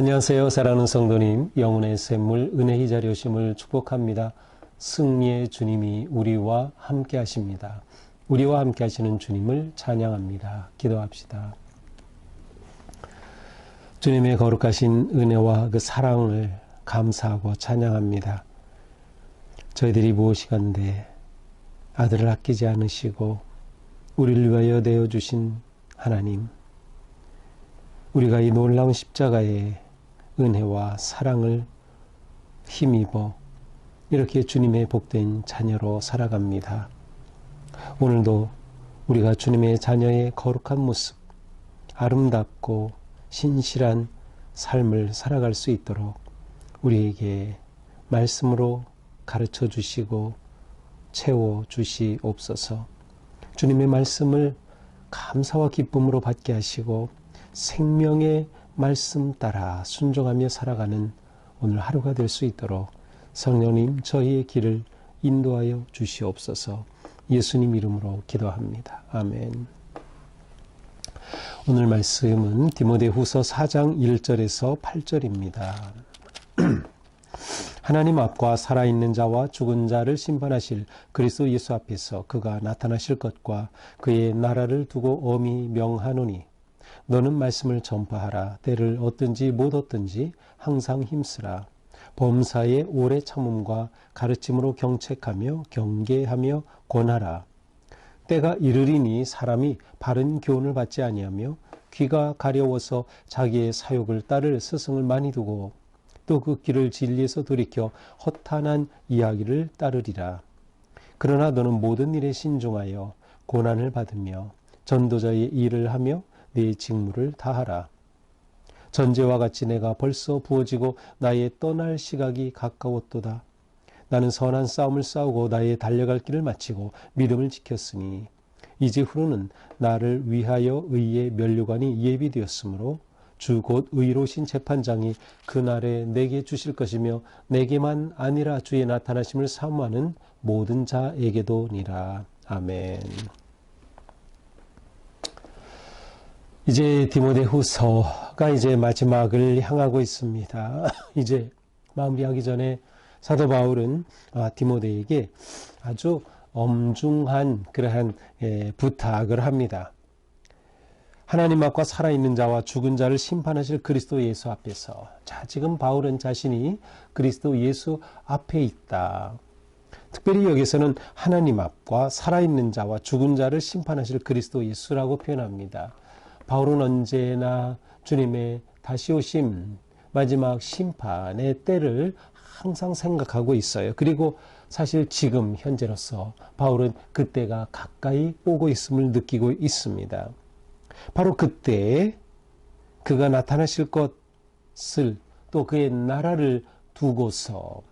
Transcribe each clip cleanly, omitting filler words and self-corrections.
안녕하세요. 사랑하는 성도님, 영혼의 샘물 은혜의 자리 오심을 축복합니다. 승리의 주님이 우리와 함께 하십니다. 우리와 함께 하시는 주님을 찬양합니다. 기도합시다. 주님의 거룩하신 은혜와 그 사랑을 감사하고 찬양합니다. 저희들이 무엇이간데 아들을 아끼지 않으시고 우리를 위하여 내어주신 하나님, 우리가 이 놀라운 십자가의 은혜와 사랑을 힘입어 이렇게 주님의 복된 자녀로 살아갑니다. 오늘도 우리가 주님의 자녀의 거룩한 모습, 아름답고 신실한 삶을 살아갈 수 있도록 우리에게 말씀으로 가르쳐 주시고 채워 주시옵소서. 주님의 말씀을 감사와 기쁨으로 받게 하시고 생명의 말씀 따라 순종하며 살아가는 오늘 하루가 될 수 있도록 성령님 저희의 길을 인도하여 주시옵소서. 예수님 이름으로 기도합니다. 아멘. 오늘 말씀은 디모데후서 4장 1절에서 8절입니다. 하나님 앞과 살아있는 자와 죽은 자를 심판하실 그리스도 예수 앞에서 그가 나타나실 것과 그의 나라를 두고 엄히 명하노니 너는 말씀을 전파하라. 때를 얻든지 못 얻든지 항상 힘쓰라. 범사에 오래 참음과 가르침으로 경책하며 경계하며 권하라. 때가 이르리니 사람이 바른 교훈을 받지 아니하며 귀가 가려워서 자기의 사욕을 따를 스승을 많이 두고 또 그 길을 진리에서 돌이켜 허탄한 이야기를 따르리라. 그러나 너는 모든 일에 신중하여 고난을 받으며 전도자의 일을 하며 네 직무를 다하라. 전제와 같이 내가 벌써 부어지고 나의 떠날 시각이 가까웠도다. 나는 선한 싸움을 싸우고 나의 달려갈 길을 마치고 믿음을 지켰으니 이제 후로는 나를 위하여 의의 면류관이 예비되었으므로 주 곧 의로우신 재판장이 그날에 내게 주실 것이며 내게만 아니라 주의 나타나심을 사모하는 모든 자에게도니라. 아멘. 이제 디모데후서가 이제 마지막을 향하고 있습니다. 이제 마무리하기 전에 사도 바울은 디모데에게 아주 엄중한 그러한 부탁을 합니다. 하나님 앞과 살아있는 자와 죽은 자를 심판하실 그리스도 예수 앞에서. 자, 지금 바울은 자신이 그리스도 예수 앞에 있다. 특별히 여기서는 하나님 앞과 살아있는 자와 죽은 자를 심판하실 그리스도 예수라고 표현합니다. 바울은 언제나 주님의 다시 오심, 마지막 심판의 때를 항상 생각하고 있어요. 그리고 사실 지금 현재로서 바울은 그때가 가까이 오고 있음을 느끼고 있습니다. 바로 그때 그가 나타나실 것을 또 그의 나라를 두고서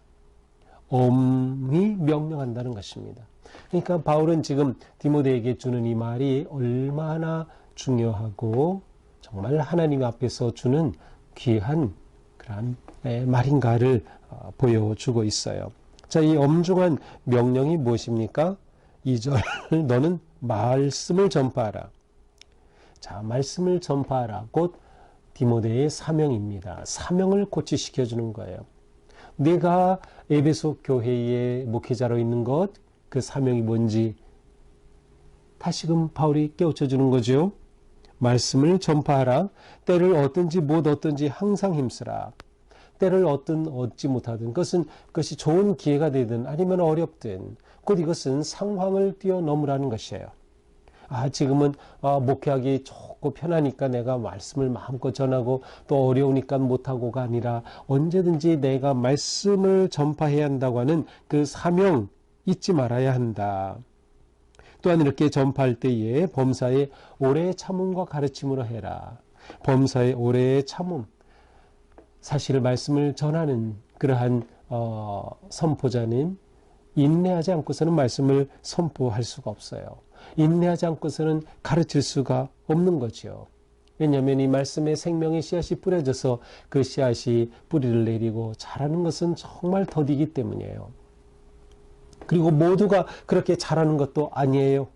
엄히 명령한다는 것입니다. 그러니까 바울은 지금 디모데에게 주는 이 말이 얼마나 중요하고 정말 하나님 앞에서 주는 귀한 그런 말인가를 보여주고 있어요. 자, 이 엄중한 명령이 무엇입니까? 2절 너는 말씀을 전파하라. 자, 말씀을 전파하라. 곧 디모데의 사명입니다. 사명을 고취시켜주는 거예요. 내가 에베소 교회의 목회자로 있는 것, 그 사명이 뭔지 다시금 바울이 깨우쳐주는 거죠. 말씀을 전파하라. 때를 얻든지 못 얻든지 항상 힘쓰라. 때를 얻든 얻지 못하든 그것이 좋은 기회가 되든 아니면 어렵든 곧 이것은 상황을 뛰어넘으라는 것이에요. 지금은 목회하기 좋고 편하니까 내가 말씀을 마음껏 전하고 또 어려우니까 못하고가 아니라 언제든지 내가 말씀을 전파해야 한다고 하는 그 사명 잊지 말아야 한다. 또한 이렇게 전파할 때에 범사에 오래 참음과 가르침으로 해라. 범사에 오래 참음. 사실 말씀을 전하는 그러한 선포자는 인내하지 않고서는 말씀을 선포할 수가 없어요. 인내하지 않고서는 가르칠 수가 없는 거죠. 왜냐하면 이 말씀에 생명의 씨앗이 뿌려져서 그 씨앗이 뿌리를 내리고 자라는 것은 정말 더디기 때문이에요. 그리고 모두가 그렇게 잘하는 것도 아니에요.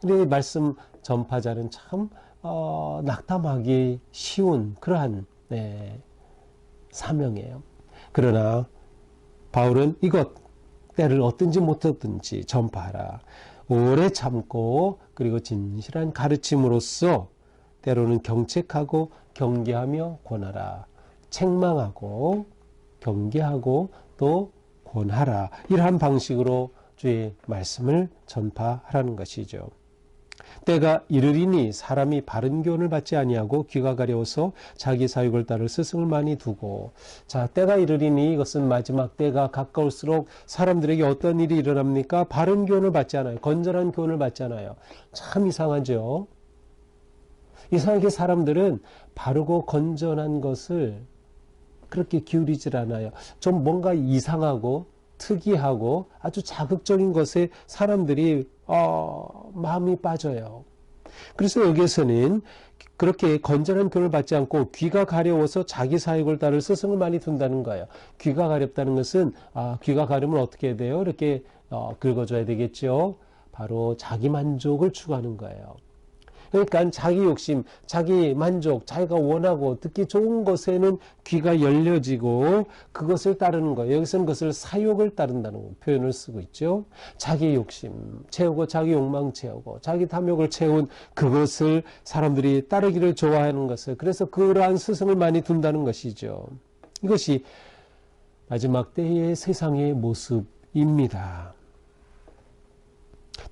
근데 말씀 전파자는 참 낙담하기 쉬운 그러한 사명이에요. 그러나 바울은 이것 때를 얻든지 못하든지 전파하라. 오래 참고 그리고 진실한 가르침으로써 때로는 경책하고 경계하며 권하라. 책망하고 경계하고 또 권하라. 이러한 방식으로 주의 말씀을 전파하라는 것이죠. 때가 이르리니 사람이 바른 교훈을 받지 아니하고 귀가 가려워서 자기 사육을 따를 스승을 많이 두고. 자, 때가 이르리니 이것은 마지막 때가 가까울수록 사람들에게 어떤 일이 일어납니까? 바른 교훈을 받지 않아요. 건전한 교훈을 받지 않아요. 참 이상하죠. 이상하게 사람들은 바르고 건전한 것을 그렇게 기울이질 않아요. 좀 뭔가 이상하고 특이하고 아주 자극적인 것에 사람들이 마음이 빠져요. 그래서 여기에서는 그렇게 건전한 교훈을 받지 않고 귀가 가려워서 자기 사육을 따를 스승을 많이 둔다는 거예요. 귀가 가렵다는 것은 귀가 가려면 어떻게 해야 돼요? 이렇게 긁어줘야 되겠죠. 바로 자기 만족을 추구하는 거예요. 그러니까 자기 욕심, 자기 만족, 자기가 원하고 듣기 좋은 것에는 귀가 열려지고 그것을 따르는 거예요. 여기서는 그것을 사욕을 따른다는 표현을 쓰고 있죠. 자기 욕심 채우고 자기 욕망 채우고 자기 탐욕을 채운 그것을 사람들이 따르기를 좋아하는 것을, 그래서 그러한 스승을 많이 둔다는 것이죠. 이것이 마지막 때의 세상의 모습입니다.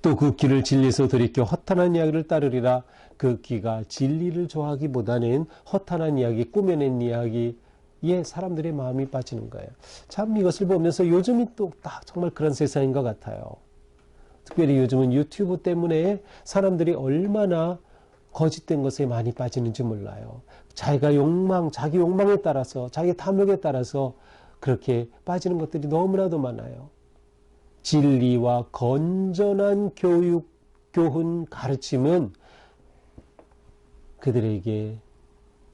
또 그 귀를 진리에서 돌이켜 허탄한 이야기를 따르리라. 그 귀가 진리를 좋아하기보다는 허탄한 이야기, 꾸며낸 이야기에 사람들의 마음이 빠지는 거예요. 참 이것을 보면서 요즘이 또 딱 정말 그런 세상인 것 같아요. 특별히 요즘은 유튜브 때문에 사람들이 얼마나 거짓된 것에 많이 빠지는지 몰라요. 자기가 자기 욕망에 따라서, 자기 탐욕에 따라서 그렇게 빠지는 것들이 너무나도 많아요. 진리와 건전한 교육, 교훈, 가르침은 그들에게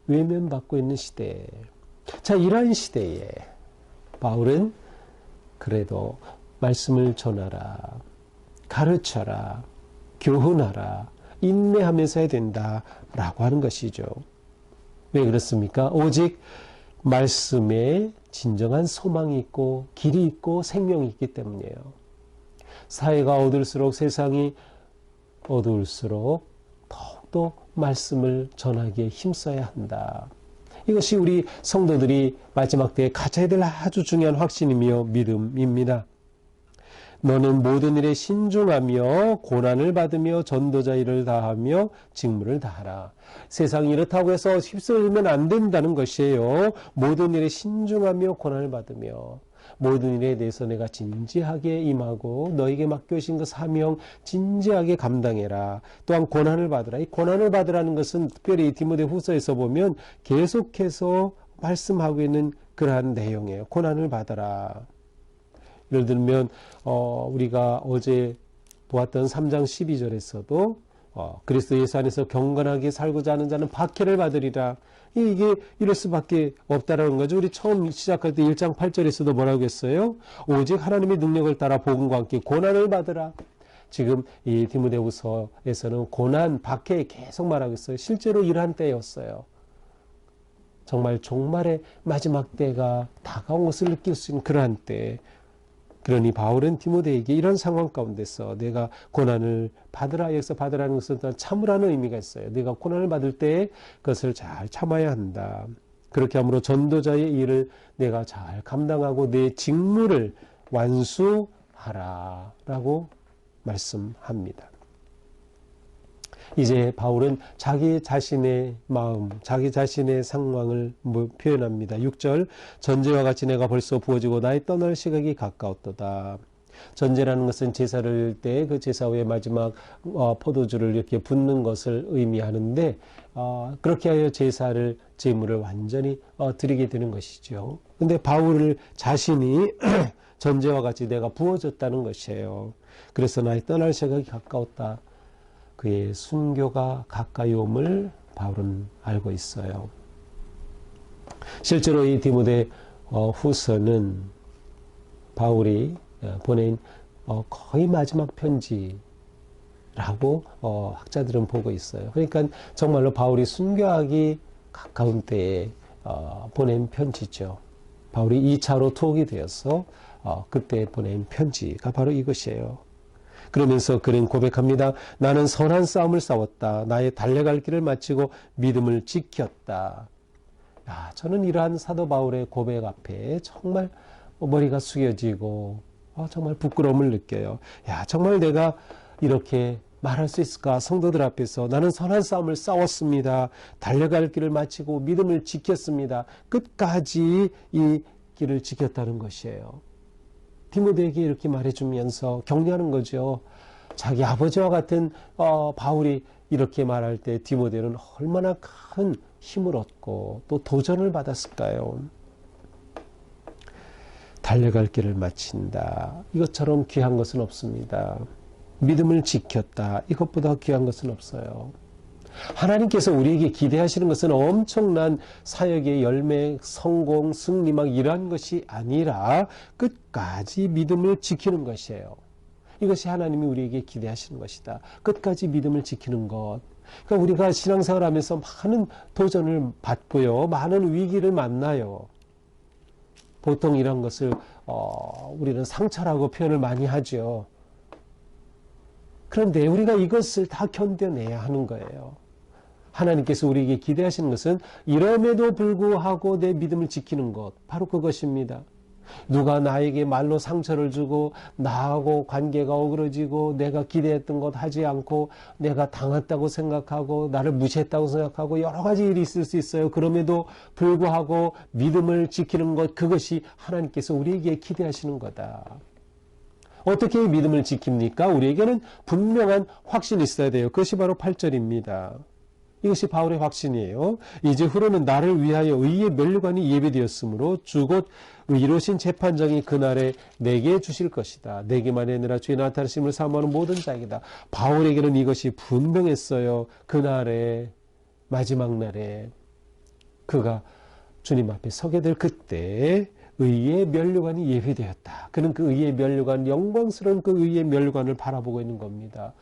외면받고 있는 시대에, 자, 이러한 시대에 바울은 그래도 말씀을 전하라, 가르쳐라, 교훈하라, 인내하면서 해야 된다라고 하는 것이죠. 왜 그렇습니까? 오직 말씀에 진정한 소망이 있고 길이 있고 생명이 있기 때문이에요. 사회가 어두울수록, 세상이 어두울수록 더욱더 말씀을 전하기에 힘써야 한다. 이것이 우리 성도들이 마지막 때에 가져야 될 아주 중요한 확신이며 믿음입니다. 너는 모든 일에 신중하며 고난을 받으며 전도자 일을 다하며 직무를 다하라. 세상이 이렇다고 해서 휩쓸리면 안 된다는 것이에요. 모든 일에 신중하며 고난을 받으며, 모든 일에 대해서 내가 진지하게 임하고 너에게 맡겨진 그 사명 진지하게 감당해라. 또한 고난을 받으라. 이 고난을 받으라는 것은 특별히 디모데 후서에서 보면 계속해서 말씀하고 있는 그러한 내용이에요. 고난을 받아라. 예를 들면 우리가 어제 보았던 3장 12절에서도 그리스도 예수 안에서 경건하게 살고자 하는 자는 박해를 받으리라. 이게 이럴 수밖에 없다라는 거죠. 우리 처음 시작할 때 1장 8절에서도 뭐라고 했어요? 오직 하나님의 능력을 따라 복음과 함께 고난을 받으라. 지금 이 디모데후서에서는 고난, 박해 계속 말하고 있어요. 실제로 이러한 때였어요. 정말 종말의 마지막 때가 다가온 것을 느낄 수 있는 그러한 때. 그러니 바울은 디모데에게 이런 상황 가운데서 내가 고난을 받으라, 여기서 받으라는 것은 참으라는 의미가 있어요. 내가 고난을 받을 때 그것을 잘 참아야 한다. 그렇게 함으로 전도자의 일을 내가 잘 감당하고 내 직무를 완수하라 라고 말씀합니다. 이제 바울은 자기 자신의 마음, 자기 자신의 상황을 표현합니다. 6절, 전제와 같이 내가 벌써 부어지고 나의 떠날 시각이 가까웠도다. 전제라는 것은 제사를 때 그 제사 후에 마지막 포도주를 이렇게 붓는 것을 의미하는데, 그렇게 하여 제물을 완전히 드리게 되는 것이죠. 근데 바울 자신이 전제와 같이 내가 부어졌다는 것이에요. 그래서 나의 떠날 시각이 가까웠다. 그의 순교가 가까이 옴을 바울은 알고 있어요. 실제로 이 디모데 후서는 바울이 보낸 거의 마지막 편지라고 학자들은 보고 있어요. 그러니까 정말로 바울이 순교하기 가까운 때에 보낸 편지죠. 바울이 2차로 투옥이 되어서 그때 보낸 편지가 바로 이것이에요. 그러면서 그는 고백합니다. 나는 선한 싸움을 싸웠다. 나의 달려갈 길을 마치고 믿음을 지켰다. 저는 이러한 사도 바울의 고백 앞에 정말 머리가 숙여지고 정말 부끄러움을 느껴요. 정말 내가 이렇게 말할 수 있을까? 성도들 앞에서 나는 선한 싸움을 싸웠습니다. 달려갈 길을 마치고 믿음을 지켰습니다. 끝까지 이 길을 지켰다는 것이에요. 디모데에게 이렇게 말해주면서 격려하는 거죠. 자기 아버지와 같은 바울이 이렇게 말할 때 디모데는 얼마나 큰 힘을 얻고 또 도전을 받았을까요? 달려갈 길을 마친다. 이것처럼 귀한 것은 없습니다. 믿음을 지켰다. 이것보다 귀한 것은 없어요. 하나님께서 우리에게 기대하시는 것은 엄청난 사역의 열매, 성공, 승리 막 이러한 것이 아니라 끝까지 믿음을 지키는 것이에요. 이것이 하나님이 우리에게 기대하시는 것이다. 끝까지 믿음을 지키는 것. 그러니까 우리가 신앙생활 하면서 많은 도전을 받고요. 많은 위기를 만나요. 보통 이런 것을 우리는 상처라고 표현을 많이 하죠. 그런데 우리가 이것을 다 견뎌내야 하는 거예요. 하나님께서 우리에게 기대하시는 것은 이럼에도 불구하고 내 믿음을 지키는 것, 바로 그것입니다. 누가 나에게 말로 상처를 주고 나하고 관계가 어그러지고 내가 기대했던 것 하지 않고 내가 당했다고 생각하고 나를 무시했다고 생각하고 여러 가지 일이 있을 수 있어요. 그럼에도 불구하고 믿음을 지키는 것, 그것이 하나님께서 우리에게 기대하시는 거다. 어떻게 믿음을 지킵니까? 우리에게는 분명한 확신이 있어야 돼요. 그것이 바로 8절입니다. 이것이 바울의 확신이에요. 이제 후로는 나를 위하여 의의 면류관이 예비되었으므로 주곧 의로우신 재판장이 그날에 내게 주실 것이다. 내게만이 아니라 주의 나타나심을 사모하는 모든 자에게다. 바울에게는 이것이 분명했어요. 그날에, 마지막 날에 그가 주님 앞에 서게 될 그때 의의 면류관이 예비되었다. 그는 그 의의 면류관, 영광스러운 그 의의 면류관을 바라보고 있는 겁니다.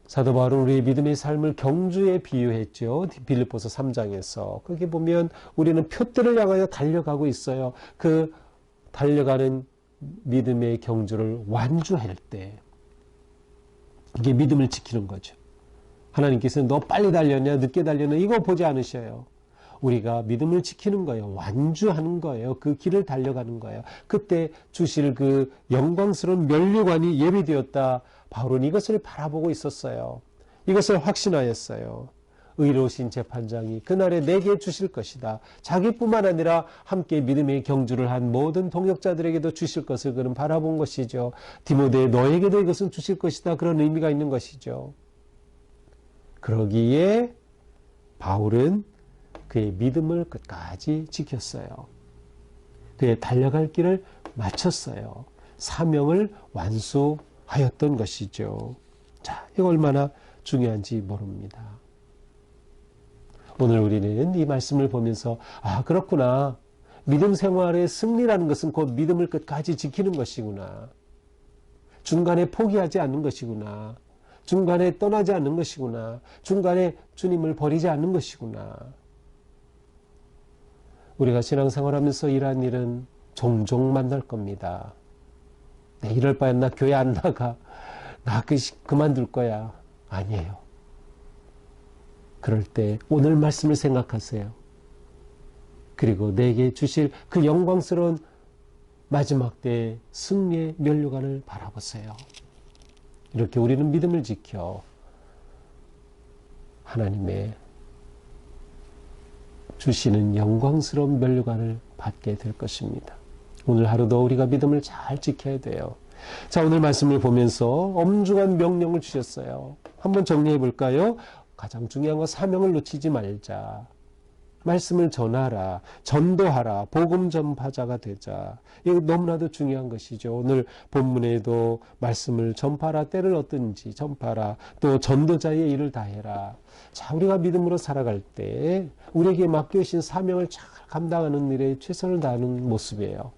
사도 바울은 우리의 믿음의 삶을 경주에 비유했죠. 빌립보서 3장에서. 거기 보면 우리는 표대를 향하여 달려가고 있어요. 그 달려가는 믿음의 경주를 완주할 때 이게 믿음을 지키는 거죠. 하나님께서는 너 빨리 달렸냐 늦게 달렸냐 이거 보지 않으셔요. 우리가 믿음을 지키는 거예요. 완주하는 거예요. 그 길을 달려가는 거예요. 그때 주실 그 영광스러운 면류관이 예비되었다. 바울은 이것을 바라보고 있었어요. 이것을 확신하였어요. 의로우신 재판장이 그날에 내게 주실 것이다. 자기뿐만 아니라 함께 믿음의 경주를 한 모든 동역자들에게도 주실 것을 그는 바라본 것이죠. 디모데 너에게도 이것은 주실 것이다. 그런 의미가 있는 것이죠. 그러기에 바울은 그의 믿음을 끝까지 지켰어요. 그의 달려갈 길을 마쳤어요. 사명을 완수하였던 것이죠. 자, 이거 얼마나 중요한지 모릅니다. 오늘 우리는 이 말씀을 보면서 그렇구나. 믿음 생활의 승리라는 것은 곧 믿음을 끝까지 지키는 것이구나. 중간에 포기하지 않는 것이구나. 중간에 떠나지 않는 것이구나. 중간에 주님을 버리지 않는 것이구나. 우리가 신앙생활하면서 이러한 일은 종종 만날 겁니다. 이럴 바엔 나 교회 안 나가. 나 그만둘 거야. 아니에요. 그럴 때 오늘 말씀을 생각하세요. 그리고 내게 주실 그 영광스러운 마지막 때의 승리의 면류관을 바라보세요. 이렇게 우리는 믿음을 지켜 하나님의 주시는 영광스러운 면류관을 받게 될 것입니다. 오늘 하루도 우리가 믿음을 잘 지켜야 돼요. 자, 오늘 말씀을 보면서 엄중한 명령을 주셨어요. 한번 정리해 볼까요? 가장 중요한 건 사명을 놓치지 말자. 말씀을 전하라, 전도하라, 복음 전파자가 되자. 이거 너무나도 중요한 것이죠. 오늘 본문에도 말씀을 전파라, 때를 얻든지 전파라, 또 전도자의 일을 다해라. 자, 우리가 믿음으로 살아갈 때 우리에게 맡겨주신 사명을 잘 감당하는 일에 최선을 다하는 모습이에요.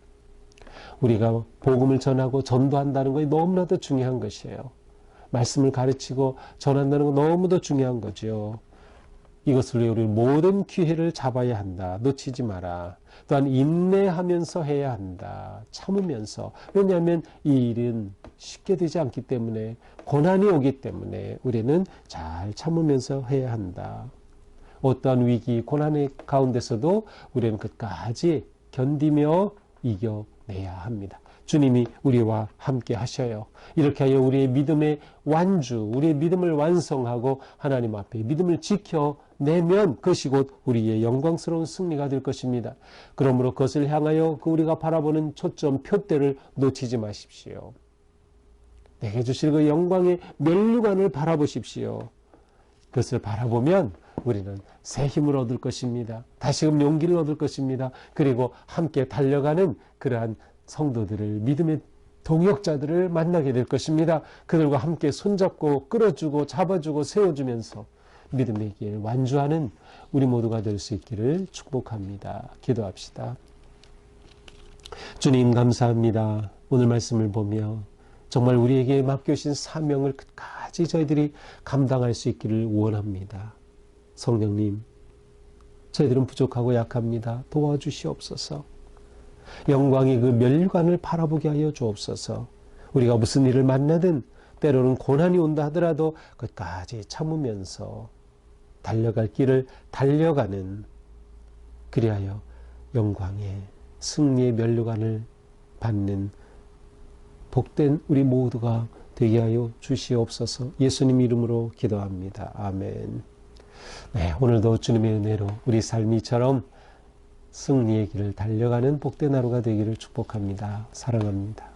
우리가 복음을 전하고 전도한다는 것이 너무나도 중요한 것이에요. 말씀을 가르치고 전한다는 건 너무도 중요한 거죠. 이것을 위해 우리 모든 기회를 잡아야 한다. 놓치지 마라. 또한 인내하면서 해야 한다. 참으면서. 왜냐하면 이 일은 쉽게 되지 않기 때문에, 고난이 오기 때문에 우리는 잘 참으면서 해야 한다. 어떠한 위기, 고난의 가운데서도 우리는 끝까지 견디며 이겨내야 합니다. 주님이 우리와 함께 하셔요. 이렇게 하여 우리의 믿음의 완주, 우리의 믿음을 완성하고 하나님 앞에 믿음을 지켜내면 그것이 곧 우리의 영광스러운 승리가 될 것입니다. 그러므로 그것을 향하여 우리가 바라보는 초점, 표대를 놓치지 마십시오. 내게 주실 그 영광의 면류관을 바라보십시오. 그것을 바라보면 우리는 새 힘을 얻을 것입니다. 다시금 용기를 얻을 것입니다. 그리고 함께 달려가는 그러한 성도들을, 믿음의 동역자들을 만나게 될 것입니다. 그들과 함께 손잡고 끌어주고 잡아주고 세워주면서 믿음의 길 완주하는 우리 모두가 될 수 있기를 축복합니다. 기도합시다. 주님 감사합니다. 오늘 말씀을 보며 정말 우리에게 맡겨주신 사명을 끝까지 저희들이 감당할 수 있기를 원합니다. 성령님, 저희들은 부족하고 약합니다. 도와주시옵소서. 영광의 그 면류관을 바라보게 하여 주옵소서. 우리가 무슨 일을 만나든 때로는 고난이 온다 하더라도 끝까지 참으면서 달려갈 길을 달려가는, 그리하여 영광의 승리의 면류관을 받는 복된 우리 모두가 되게 하여 주시옵소서. 예수님 이름으로 기도합니다. 아멘. 네, 오늘도 주님의 은혜로 우리 삶이 이처럼 승리의 길을 달려가는 복된 하루가 되기를 축복합니다. 사랑합니다.